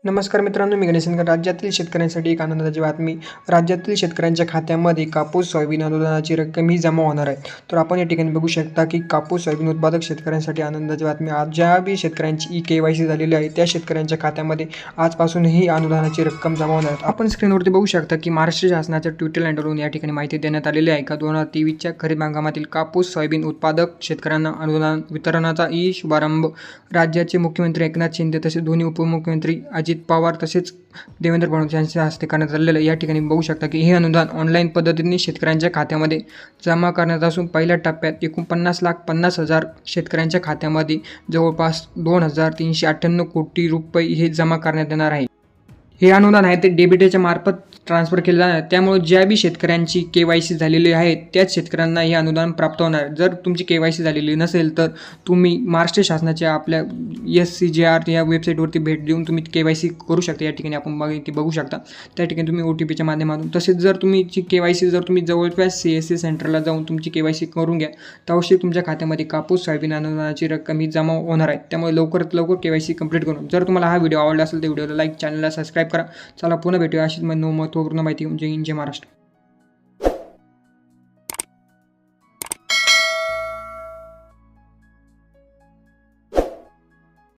नमस्कार मित्रांनो, मी गणेश निकम. राज्यातील शेतकऱ्यांसाठी एक आनंदाची बातमी. राज्यातील शेतकऱ्यांच्या खात्यामध्ये कापूस सोयाबीन अनुदानाची रक्कम ही जमा होणार आहे. तर आपण या ठिकाणी बघू शकता की कापूस सोयाबीन उत्पादक शेतकऱ्यांसाठी आनंदाची बातमी. आज ज्या बी शेतकऱ्यांची KYC झालेली आहे त्या शेतकऱ्यांच्या खात्यामध्ये आजपासून ही अनुदानाची रक्कम जमा होणार आहे. आपण स्क्रीनवरती बघू शकता की महाराष्ट्र शासनाच्या ट्विटर हँडलवरून या ठिकाणी माहिती देण्यात आलेली आहे का 2023च्या खरीप हंगामातील कापूस सोयाबीन उत्पादक शेतकऱ्यांना अनुदान वितरणाचा शुभारंभ राज्याचे मुख्यमंत्री एकनाथ शिंदे तसेच दोन्ही उपमुख्यमंत्री अजित पवार तसेच देवेंद्र फडणवीस यांच्या हस्ते करण्यात आलेलं आहे. या ठिकाणी बघू शकता की हे अनुदान ऑनलाईन पद्धतीने शेतकऱ्यांच्या खात्यामध्ये जमा करण्यात असून पहिल्या टप्प्यात एकूण 50,50,000 शेतकऱ्यांच्या खात्यामध्ये जवळपास 2,398 कोटी रुपये हे जमा करण्यात येणार आहे. हे अनुदान आहे ते डेबिटच्या मार्फत ट्रान्सफर केले जाणार. त्यामुळे ज्या बी शेतकऱ्यांची KYC झालेली आहे त्याच शेतकऱ्यांना हे अनुदान प्राप्त होणार. जर तुमची KYC झालेली नसेल तर तुम्ही महाराष्ट्र शासनाच्या आपल्या SCJR या वेबसाईटवरती भेट देऊन तुम्ही KYC करू शकता. या ठिकाणी आपण बघू शकता. त्या ठिकाणी तुम्ही OTPच्या माध्यमातून तसेच जर तुम्ही KYC जर तुम्ही जवळपास CSC सेंटरला जाऊन तुमची KYC करून घ्या तर अवश्य तुमच्या खात्यामध्ये कापूस सोयाबीन अनुदानाची रक्कम ही जमा होणार आहे. त्यामुळे लवकरात लवकर KYC कंप्लीट करून. जर तुम्हाला हा व्हिडिओ आवडला असेल तर व्हिडिओला लाईक, चॅनलला सबस्क्राईब करा. चला पुन्हा भेटूया अशीच महत्त्वपूर्ण माहिती. जय हिंद, जय महाराष्ट्र.